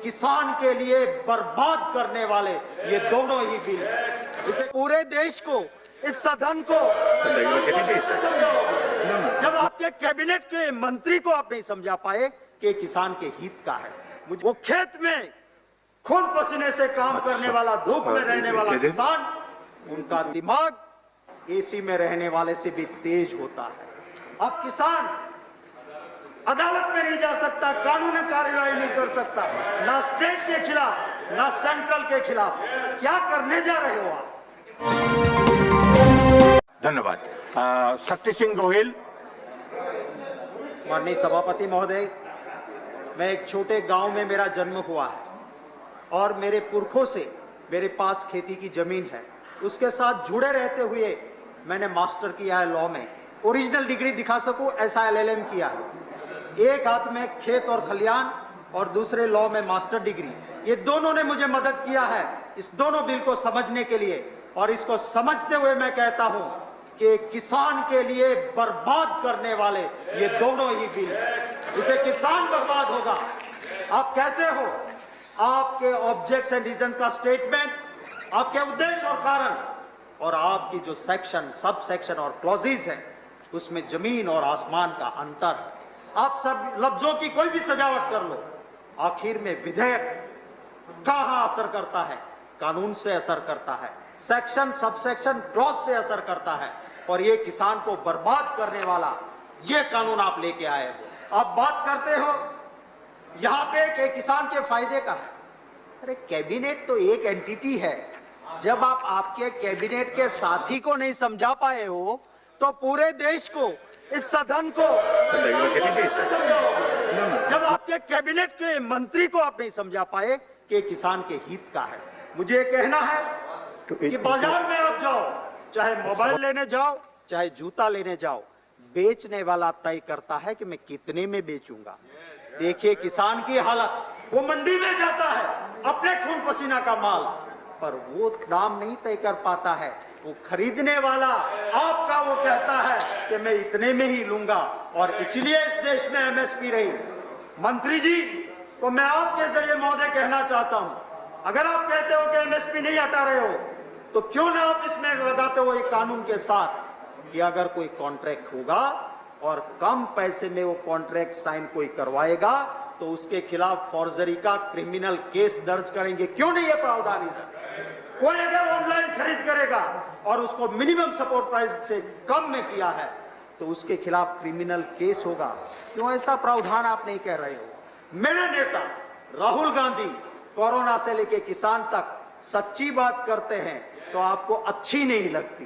किसान के लिए बर्बाद करने वाले ये दोनों ही बिल हैं। इसे पूरे देश को, इस सदन को समझाओ। जब आपके कैबिनेट के मंत्री को आप नहीं समझा पाए कि किसान के हित का है, वो खेत में खून पसीने से काम करने वाला, धूप में रहने वाला किसान, उनका दिमाग एसी में रहने वाले से भी तेज होता है। अब किसान अदालत में नहीं जा सकता, कानूनी कार्रवाई नहीं कर सकता, ना स्टेट के खिलाफ ना सेंट्रल के खिलाफ। क्या करने जा रहे हो आप? धन्यवाद। शक्ति सिंह गोहिल। माननीय सभापति महोदय, मैं एक छोटे गांव में मेरा जन्म हुआ है और मेरे पुरखों से मेरे पास खेती की जमीन है। उसके साथ जुड़े रहते हुए मैंने मास्टर किया है लॉ में। ओरिजिनल डिग्री दिखा सकूं ऐसा LLM किया है। एक हाथ में खेत और खलियान और दूसरे लॉ में मास्टर डिग्री। ये दोनों ने मुझे मदद किया है इस दोनों बिल को समझने के लिए। और इसको समझते हुए मैं कहता हूं कि किसान के लिए बर्बाद करने वाले ये दोनों ही बिल हैं। इसे किसान बर्बाद होगा। आप कहते हो, आपके ऑब्जेक्ट्स एंड रीजंस का स्टेटमेंट, आपके उद्देश्य और कारण और आपकी जो सेक्शन, सब सेक्शन और क्लॉजेज है, उसमें जमीन और आसमान का अंतर है। आप सब लफ्जों की कोई भी सजावट कर लो, आखिर में विधेयक कहां असर करता है? कानून से असर करता है, सेक्शन, सब सेक्शन, क्लॉज से असर करता है। और ये किसान को बर्बाद करने वाला ये कानून आप लेके आए हो। आप बात करते हो यहां पे कि किसान के फायदे का है। अरे कैबिनेट तो एक एंटिटी है। जब आप आपके कैबिनेट के साथी को नहीं समझा पाए हो तो पूरे देश को, इस सदन को समझाओ। जब आपके कैबिनेट के मंत्री को आप नहीं समझा पाए कि किसान के हित का है। मुझे कहना है कि बाजार में आप जाओ, चाहे मोबाइल लेने जाओ, चाहे जूता लेने जाओ, बेचने वाला तय करता है कि मैं कितने में बेचूंगा। देखिए किसान की हालत, वो मंडी में जाता है अपने खून पसीना का माल, पर वो दाम नहीं तय कर पाता है। वो खरीदने वाला आपका वो कहता है कि मैं इतने में ही लूंगा। और इसलिए इस देश में MSP रही। मंत्री जी को मैं आपके जरिए महोदय कहना चाहता हूं, अगर आप कहते हो कि MSP नहीं हटा रहे हो तो क्यों ना आप इसमें लगाते हो एक कानून के साथ कि अगर कोई कॉन्ट्रैक्ट होगा और कम पैसे में वो कॉन्ट्रैक्ट साइन कोई करवाएगा तो उसके खिलाफ फॉर्जरी का क्रिमिनल केस दर्ज करेंगे। क्यों नहीं ये प्रावधान इधर? कोई अगर ऑनलाइन खरीद करेगा और उसको मिनिमम सपोर्ट प्राइस से कम में किया है तो उसके खिलाफ क्रिमिनल केस होगा। क्यों ऐसा प्रावधान आप नहीं कह रहे हो? मेरे नेता राहुल गांधी कोरोना से लेके किसान तक सच्ची बात करते हैं तो आपको अच्छी नहीं लगती,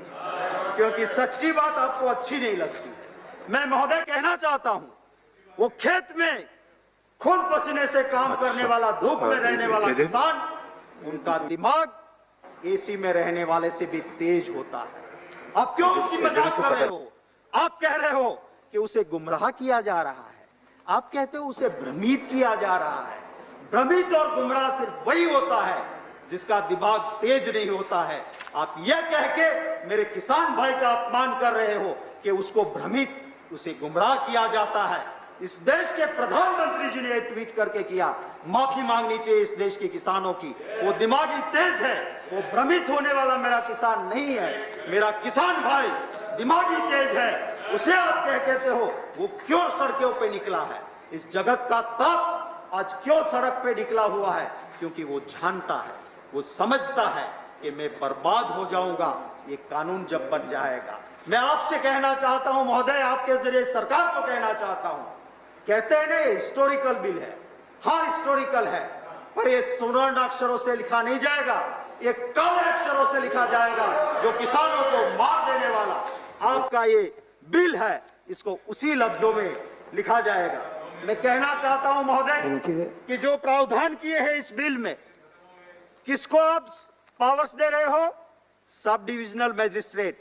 क्योंकि सच्ची बात आपको अच्छी नहीं लगती। मैं महोदय कहना चाहता हूं, वो खेत में खून पसीने से काम करने वाला, धूप में रहने वाला किसान, उनका दिमाग एसी में रहने वाले से भी तेज होता है। आप क्यों उसकी मजाक कर रहे हो? आप कह रहे हो कि उसे गुमराह किया जा रहा है। आप कहते हो उसे भ्रमित किया जा रहा है। भ्रमित और गुमराह सिर्फ वही होता है जिसका दिमाग तेज नहीं होता है। आप यह कह के मेरे किसान भाई का अपमान कर रहे हो कि उसको भ्रमित, उसे गुमराह किया जाता है। इस देश के प्रधानमंत्री जी ने ट्वीट करके किया, माफी मांगनी चाहिए इस देश के किसानों की। वो दिमागी तेज है, वो भ्रमित होने वाला मेरा किसान नहीं है। मेरा किसान भाई दिमागी तेज है, उसे आप कहते हो वो क्यों सड़कों पे निकला है? इस जगत का ताप आज क्यों सड़क पे निकला हुआ है? क्योंकि वो जानता है, वो समझता है कि मैं बर्बाद हो जाऊंगा ये कानून जब बन जाएगा। मैं आपसे कहना चाहता हूं महोदय, आपके जरिए सरकार को कहना चाहता हूं, कहते हैं ना हिस्टोरिकल बिल है। हाँ हिस्टोरिकल है, पर ये स्वर्ण अक्षरों से लिखा नहीं जाएगा, ये काले अक्षरों से लिखा जाएगा जो किसानों को मार देने वाला आपका ये बिल है, इसको उसी लफ्जों में लिखा जाएगा। मैं कहना चाहता हूं महोदय कि जो प्रावधान किए हैं इस बिल में, किसको आप पावर्स दे रहे हो? सब डिविजनल मैजिस्ट्रेट,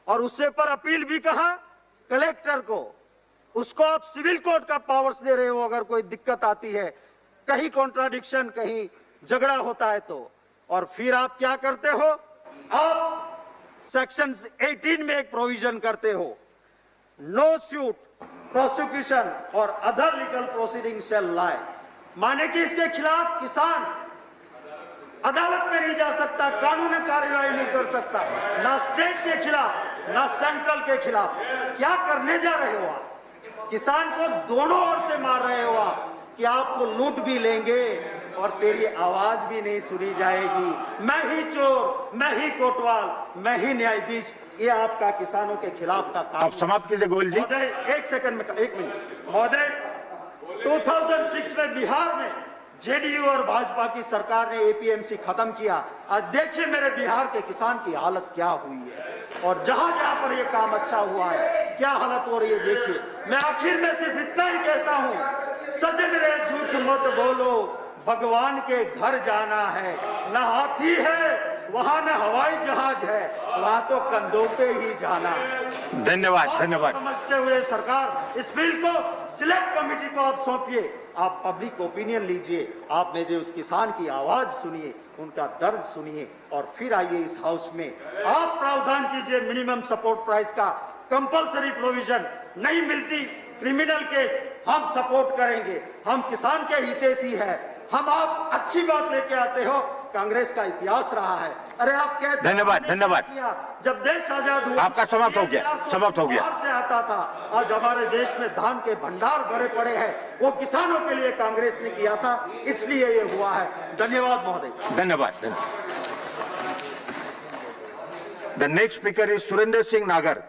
और उससे पर अपील भी कहा कलेक्टर को। उसको आप सिविल कोर्ट का पावर्स दे रहे हो अगर कोई दिक्कत आती है, कहीं कॉन्ट्राडिक्शन, कहीं झगड़ा होता है तो। और फिर आप क्या करते हो? आप सेक्शन 18 में एक प्रोविजन करते हो, नो सूट प्रोसिक्यूशन और अदर लीगल प्रोसीडिंग शैल लाई। माने कि इसके खिलाफ किसान अदालत में नहीं जा सकता, कानूनी कार्रवाई नहीं कर सकता, ना स्टेट के खिलाफ ना सेंट्रल के खिलाफ। क्या करने जा रहे हो आप? किसान को दोनों ओर से मार रहे हो आप कि आपको लूट भी लेंगे और तेरी आवाज भी नहीं सुनी जाएगी। मैं ही चोर, मैं ही कोतवाल, मैं ही न्यायाधीश, ये आपका किसानों के खिलाफ का काम। आप समाप्त कीजिए गोयल जी। महोदय एक सेकंड में, एक मिनट महोदय, 2006 में बिहार में जेडीयू और भाजपा की सरकार ने एपीएमसी खत्म किया। आज देखिए मेरे बिहार के किसान की हालत क्या हुई है, और जहां जहां पर ये काम अच्छा हुआ है क्या हालत हो रही है देखिए। मैं आखिर में सिर्फ इतना ही कहता हूं, सजन रे झूठ मत बोलो, भगवान के घर जाना है। न हाथी है वहां, न हवाई जहाज है वहां, तो कंधों पे ही जाना है। धन्यवाद धन्यवाद। समझते हुए सरकार इस बिल को सिलेक्ट कमेटी को आप सौंपिए, आप पब्लिक ओपिनियन लीजिए, आपने जो उस किसान की आवाज सुनिए, उनका दर्द सुनिए, और फिर आइए इस हाउस में आप प्रावधान कीजिए मिनिमम सपोर्ट प्राइस का। कंपलसरी प्रोविजन नहीं मिलती, क्रिमिनल केस हम सपोर्ट करेंगे, हम किसान के हितैषी है। हम आप अच्छी बात लेके आते हो, कांग्रेस का इतिहास रहा है। अरे आप कहते धन्यवाद धन्यवाद। जब देश आजाद हुआ आपका समाप्त हो गया, समाप्त हो गया। बाहर से आता था, आज हमारे देश में धान के भंडार भरे पड़े हैं, वो किसानों के लिए कांग्रेस ने किया था, इसलिए ये हुआ है। धन्यवाद महोदय। धन्यवाद। The next speaker is Surendra Singh नागर।